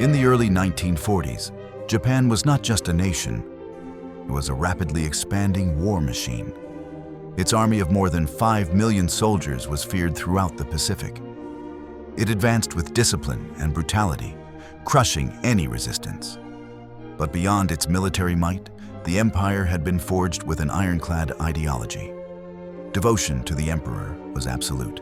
In the early 1940s, Japan was not just a nation, it was a rapidly expanding war machine. Its army of more than 5 million soldiers was feared throughout the Pacific. It advanced with discipline and brutality, crushing any resistance. But beyond its military might, the empire had been forged with an ironclad ideology. Devotion to the emperor was absolute.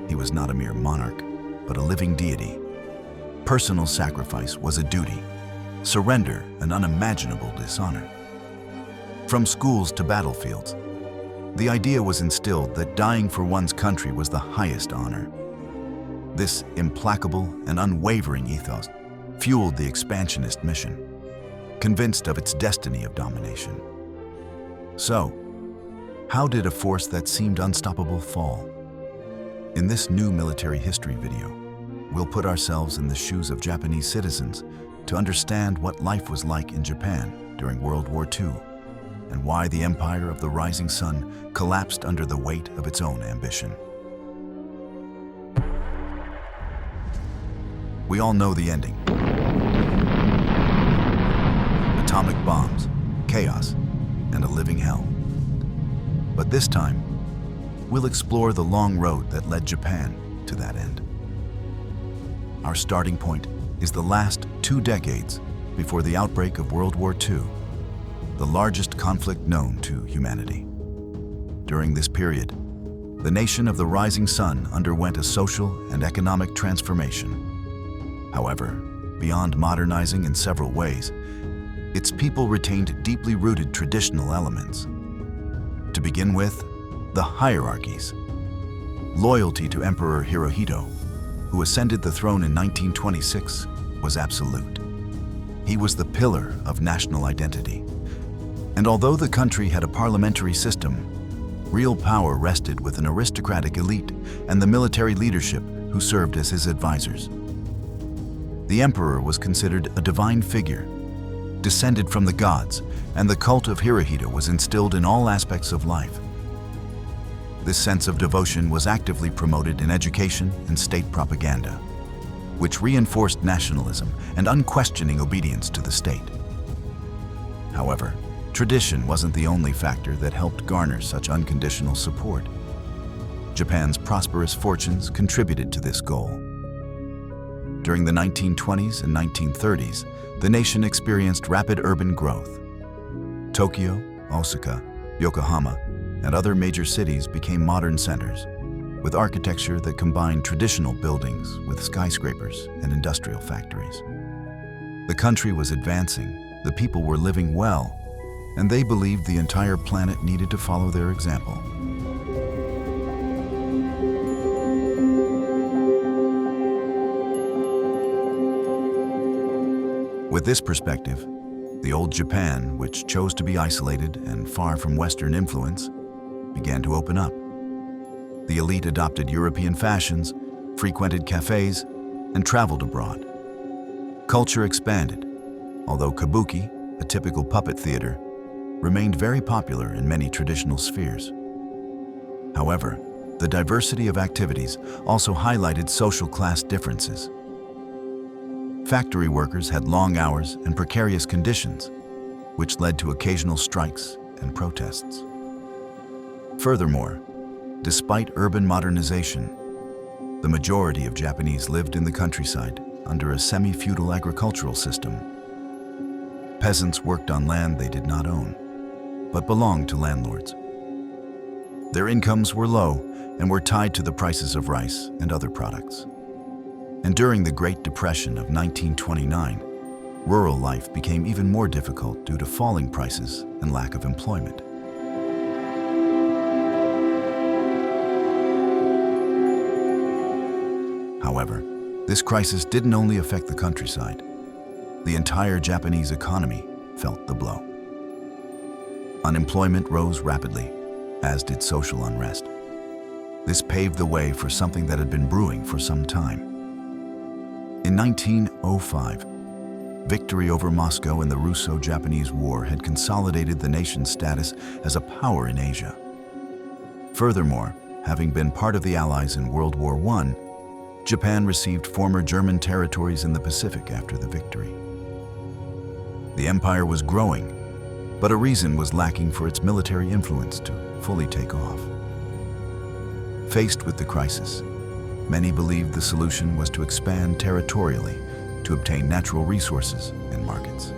He was not a mere monarch, but a living deity. Personal sacrifice was a duty, surrender an unimaginable dishonor. From schools to battlefields, the idea was instilled that dying for one's country was the highest honor. This implacable and unwavering ethos fueled the expansionist mission, convinced of its destiny of domination. So, how did a force that seemed unstoppable fall? In this new military history video, we'll put ourselves in the shoes of Japanese citizens to understand what life was like in Japan during World War II and why the empire of the rising sun collapsed under the weight of its own ambition. We all know the ending. Atomic bombs, chaos, and a living hell. But this time, we'll explore the long road that led Japan to that end. Our starting point is the last 2 decades before the outbreak of World War II, the largest conflict known to humanity. During this period, the nation of the rising sun underwent a social and economic transformation. However, beyond modernizing in several ways, its people retained deeply rooted traditional elements. To begin with, the hierarchies. Loyalty to Emperor Hirohito, who ascended the throne in 1926, was absolute. He was the pillar of national identity. And although the country had a parliamentary system, real power rested with an aristocratic elite and the military leadership who served as his advisors. The emperor was considered a divine figure, descended from the gods, and the cult of Hirohito was instilled in all aspects of life. This sense of devotion was actively promoted in education and state propaganda, which reinforced nationalism and unquestioning obedience to the state. However, tradition wasn't the only factor that helped garner such unconditional support. Japan's prosperous fortunes contributed to this goal. During the 1920s and 1930s, the nation experienced rapid urban growth. Tokyo, Osaka, Yokohama, and other major cities became modern centers, with architecture that combined traditional buildings with skyscrapers and industrial factories. The country was advancing, the people were living well, and they believed the entire planet needed to follow their example. With this perspective, the old Japan, which chose to be isolated and far from Western influence, began to open up. The elite adopted European fashions, frequented cafes, and traveled abroad. Culture expanded, although kabuki, a typical puppet theater, remained very popular in many traditional spheres. However, the diversity of activities also highlighted social class differences. Factory workers had long hours and precarious conditions, which led to occasional strikes and protests. Furthermore, despite urban modernization, the majority of Japanese lived in the countryside under a semi-feudal agricultural system. Peasants worked on land they did not own, but belonged to landlords. Their incomes were low and were tied to the prices of rice and other products. And during the Great Depression of 1929, rural life became even more difficult due to falling prices and lack of employment. However, this crisis didn't only affect the countryside. The entire Japanese economy felt the blow. Unemployment rose rapidly, as did social unrest. This paved the way for something that had been brewing for some time. In 1905, victory over Moscow in the Russo-Japanese War had consolidated the nation's status as a power in Asia. Furthermore, having been part of the Allies in World War I, Japan received former German territories in the Pacific after the victory. The empire was growing, but a reason was lacking for its military influence to fully take off. Faced with the crisis, many believed the solution was to expand territorially to obtain natural resources and markets.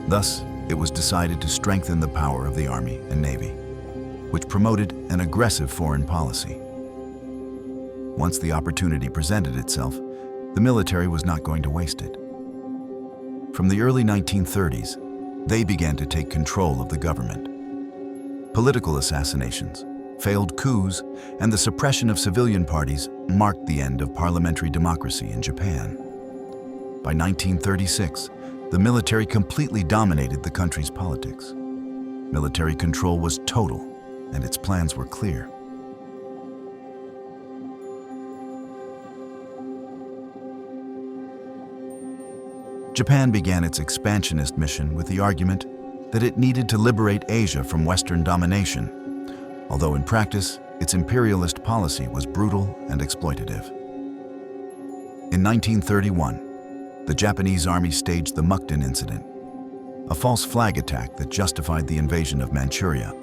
Thus, it was decided to strengthen the power of the army and navy, which promoted an aggressive foreign policy. Once the opportunity presented itself, the military was not going to waste it. From the early 1930s, they began to take control of the government. Political assassinations, failed coups, and the suppression of civilian parties marked the end of parliamentary democracy in Japan. By 1936, the military completely dominated the country's politics. Military control was total, and its plans were clear. Japan began its expansionist mission with the argument that it needed to liberate Asia from Western domination, although in practice, its imperialist policy was brutal and exploitative. In 1931, the Japanese army staged the Mukden Incident, a false flag attack that justified the invasion of Manchuria.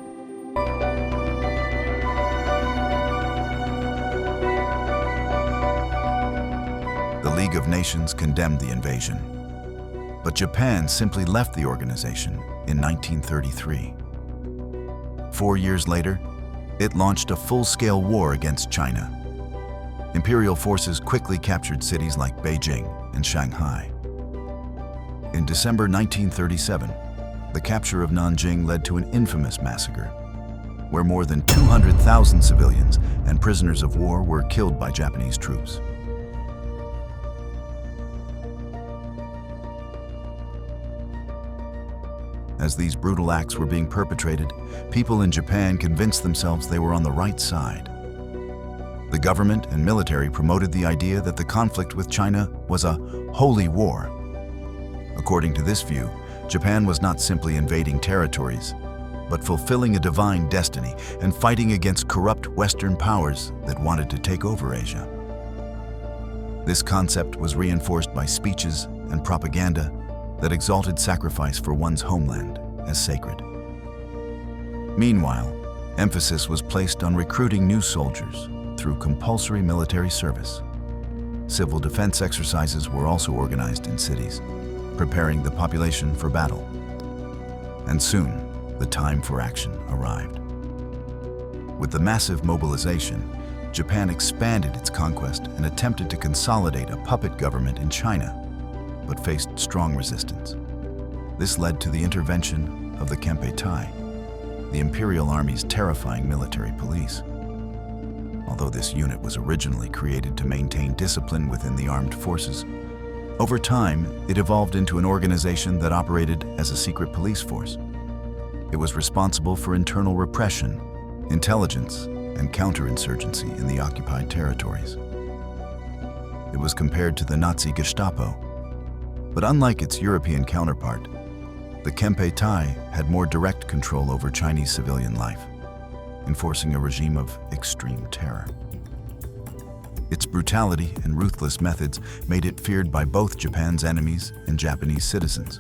The League of Nations condemned the invasion, but Japan simply left the organization in 1933. 4 years later, it launched a full-scale war against China. Imperial forces quickly captured cities like Beijing and Shanghai. In December 1937, the capture of Nanjing led to an infamous massacre, where more than 200,000 civilians and prisoners of war were killed by Japanese troops. As these brutal acts were being perpetrated, people in Japan convinced themselves they were on the right side. The government and military promoted the idea that the conflict with China was a holy war. According to this view, Japan was not simply invading territories, but fulfilling a divine destiny and fighting against corrupt Western powers that wanted to take over Asia. This concept was reinforced by speeches and propaganda that exalted sacrifice for one's homeland as sacred. Meanwhile, emphasis was placed on recruiting new soldiers through compulsory military service. Civil defense exercises were also organized in cities, preparing the population for battle. And soon, the time for action arrived. With the massive mobilization, Japan expanded its conquest and attempted to consolidate a puppet government in China, but faced strong resistance. This led to the intervention of the Kempeitai, the Imperial Army's terrifying military police. Although this unit was originally created to maintain discipline within the armed forces, over time, it evolved into an organization that operated as a secret police force. It was responsible for internal repression, intelligence, and counterinsurgency in the occupied territories. It was compared to the Nazi Gestapo, but unlike its European counterpart, the Kempeitai had more direct control over Chinese civilian life, enforcing a regime of extreme terror. Its brutality and ruthless methods made it feared by both Japan's enemies and Japanese citizens,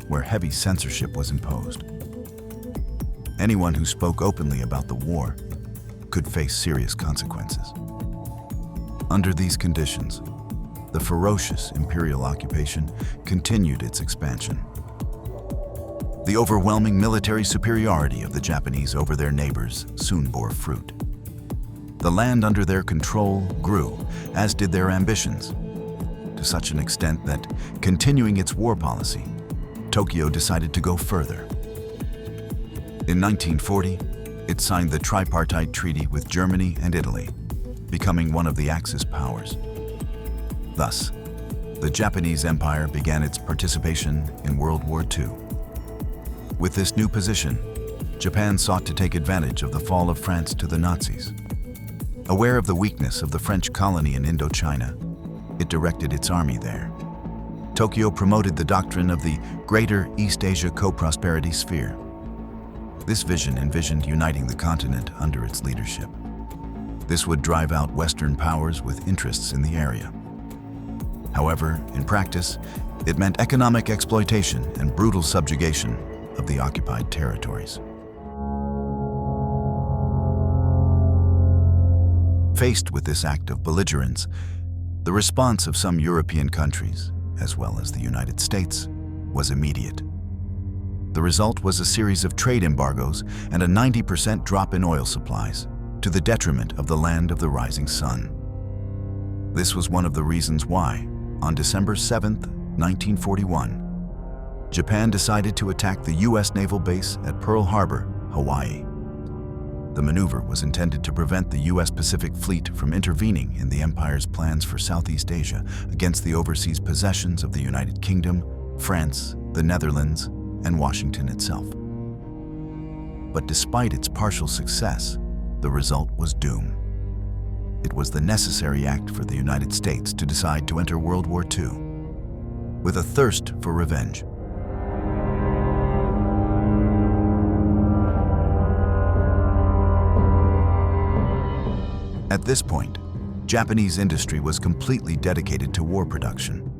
where heavy censorship was imposed. Anyone who spoke openly about the war could face serious consequences. Under these conditions, the ferocious imperial occupation continued its expansion. The overwhelming military superiority of the Japanese over their neighbors soon bore fruit. The land under their control grew, as did their ambitions, to such an extent that, continuing its war policy, Tokyo decided to go further. In 1940, it signed the tripartite treaty with Germany and Italy, becoming one of the Axis powers. Thus, the Japanese Empire began its participation in World War II. With this new position, Japan sought to take advantage of the fall of France to the Nazis. Aware of the weakness of the French colony in Indochina, it directed its army there. Tokyo promoted the doctrine of the Greater East Asia Co-Prosperity Sphere. This vision envisioned uniting the continent under its leadership. This would drive out Western powers with interests in the area. However, in practice, it meant economic exploitation and brutal subjugation of the occupied territories. Faced with this act of belligerence, the response of some European countries, as well as the United States, was immediate. The result was a series of trade embargoes and a 90% drop in oil supplies, to the detriment of the land of the rising sun. This was one of the reasons why, on December 7, 1941, Japan decided to attack the U.S. naval base at Pearl Harbor, Hawaii. The maneuver was intended to prevent the U.S. Pacific Fleet from intervening in the Empire's plans for Southeast Asia against the overseas possessions of the United Kingdom, France, the Netherlands, and Washington itself. But despite its partial success, the result was doom. It was the necessary act for the United States to decide to enter World War II with a thirst for revenge. At this point, Japanese industry was completely dedicated to war production.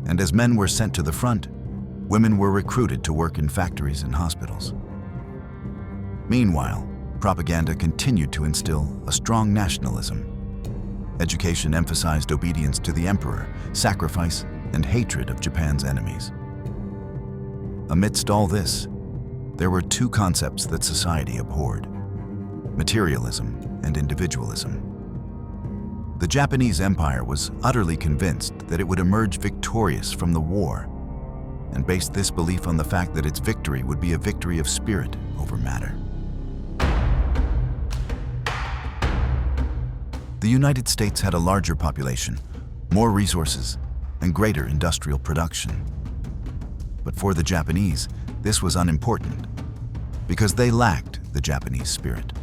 And as men were sent to the front, women were recruited to work in factories and hospitals. Meanwhile, propaganda continued to instill a strong nationalism. Education emphasized obedience to the emperor, sacrifice, and hatred of Japan's enemies. Amidst all this, there were two concepts that society abhorred: materialism and individualism. The Japanese Empire was utterly convinced that it would emerge victorious from the war, and based this belief on the fact that its victory would be a victory of spirit over matter. The United States had a larger population, more resources, and greater industrial production. But for the Japanese, this was unimportant, because they lacked the Japanese spirit.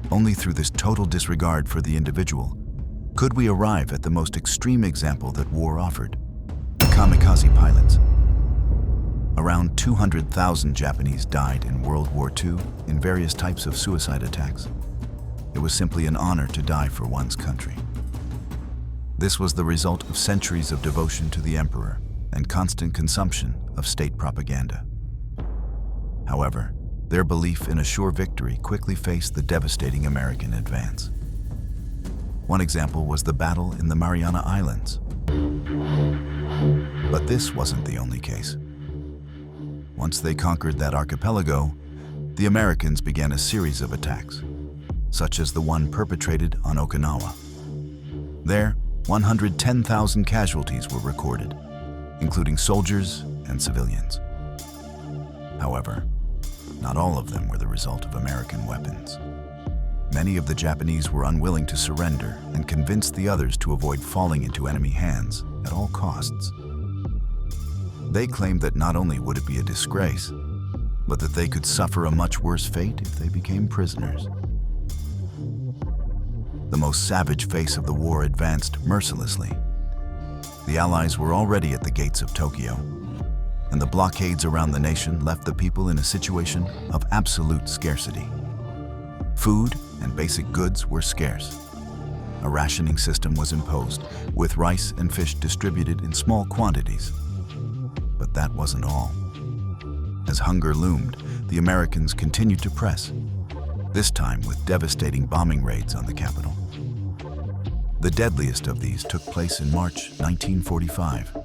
Only through this total disregard for the individual could we arrive at the most extreme example that war offered: the kamikaze pilots. Around 200,000 Japanese died in World War II in various types of suicide attacks. It was simply an honor to die for one's country. This was the result of centuries of devotion to the emperor and constant consumption of state propaganda. However, their belief in a sure victory quickly faced the devastating American advance. One example was the battle in the Mariana Islands. But this wasn't the only case. Once they conquered that archipelago, the Americans began a series of attacks, such as the one perpetrated on Okinawa. There, 110,000 casualties were recorded, including soldiers and civilians. However, not all of them were the result of American weapons. Many of the Japanese were unwilling to surrender and convinced the others to avoid falling into enemy hands at all costs. They claimed that not only would it be a disgrace, but that they could suffer a much worse fate if they became prisoners. The most savage face of the war advanced mercilessly. The Allies were already at the gates of Tokyo, and the blockades around the nation left the people in a situation of absolute scarcity. Food and basic goods were scarce. A rationing system was imposed, with rice and fish distributed in small quantities. But that wasn't all. As hunger loomed, the Americans continued to press, this time with devastating bombing raids on the capital. The deadliest of these took place in March 1945,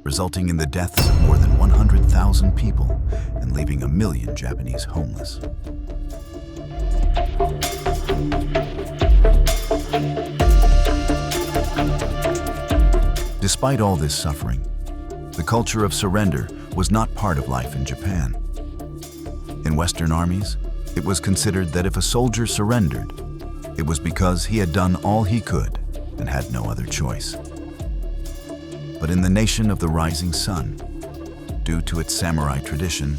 resulting in the deaths of more than 100,000 people and leaving 1 million Japanese homeless. Despite all this suffering, the culture of surrender was not part of life in Japan. In Western armies, it was considered that if a soldier surrendered, it was because he had done all he could and had no other choice. But in the nation of the rising sun, due to its samurai tradition,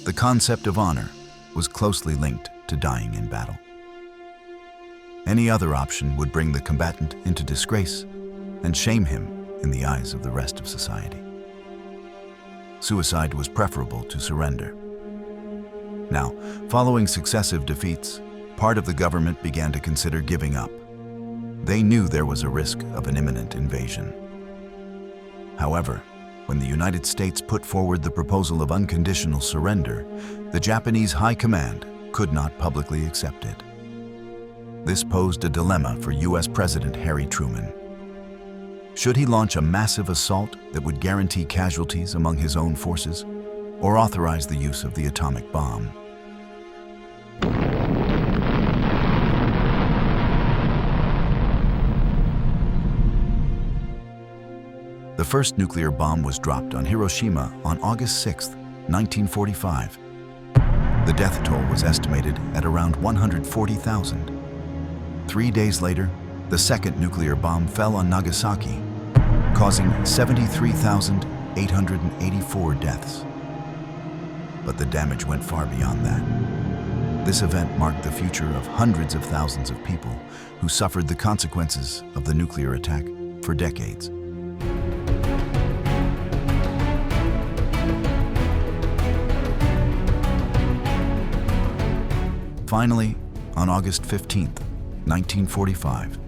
the concept of honor was closely linked to dying in battle. Any other option would bring the combatant into disgrace and shame him in the eyes of the rest of society. Suicide was preferable to surrender. Now, following successive defeats, part of the government began to consider giving up. They knew there was a risk of an imminent invasion. However, when the United States put forward the proposal of unconditional surrender, the Japanese High Command could not publicly accept it. This posed a dilemma for U.S. President Harry Truman. Should he launch a massive assault that would guarantee casualties among his own forces, or authorize the use of the atomic bomb? The first nuclear bomb was dropped on Hiroshima on August 6, 1945. The death toll was estimated at around 140,000. 3 days later, the second nuclear bomb fell on Nagasaki, causing 73,884 deaths. But the damage went far beyond that. This event marked the future of hundreds of thousands of people who suffered the consequences of the nuclear attack for decades. Finally, on August 15, 1945,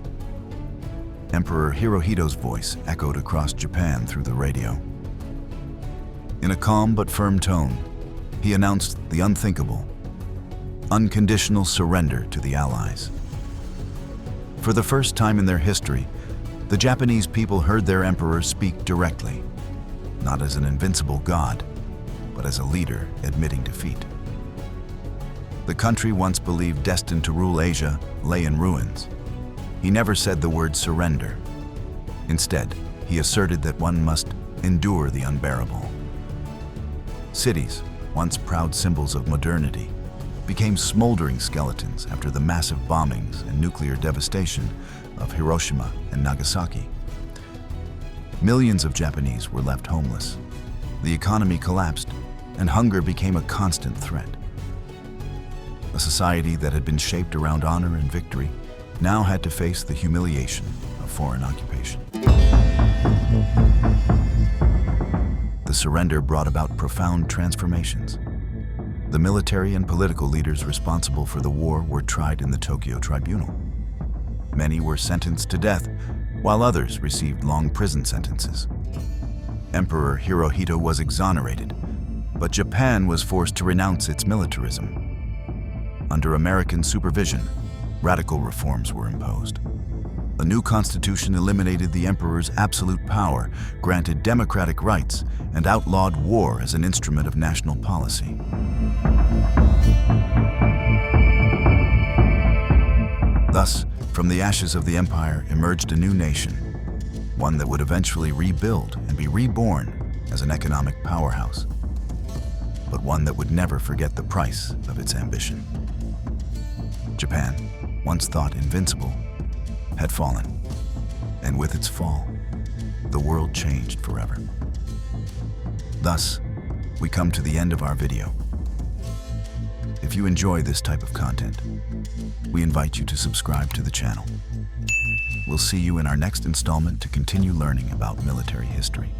Emperor Hirohito's voice echoed across Japan through the radio. In a calm but firm tone, he announced the unthinkable: unconditional surrender to the Allies. For the first time in their history, the Japanese people heard their emperor speak directly, not as an invincible god, but as a leader admitting defeat. The country once believed destined to rule Asia lay in ruins. He never said the word surrender. Instead, he asserted that one must endure the unbearable. Cities, once proud symbols of modernity, became smoldering skeletons after the massive bombings and nuclear devastation of Hiroshima and Nagasaki. Millions of Japanese were left homeless. The economy collapsed, and hunger became a constant threat. A society that had been shaped around honor and victory now had to face the humiliation of foreign occupation. The surrender brought about profound transformations. The military and political leaders responsible for the war were tried in the Tokyo Tribunal. Many were sentenced to death, while others received long prison sentences. Emperor Hirohito was exonerated, but Japan was forced to renounce its militarism. Under American supervision, radical reforms were imposed. A new constitution eliminated the emperor's absolute power, granted democratic rights, and outlawed war as an instrument of national policy. Thus, from the ashes of the empire emerged a new nation, one that would eventually rebuild and be reborn as an economic powerhouse, but one that would never forget the price of its ambition. Japan, once thought invincible, had fallen, and with its fall, the world changed forever. Thus, we come to the end of our video. If you enjoy this type of content, we invite you to subscribe to the channel. We'll see you in our next installment to continue learning about military history.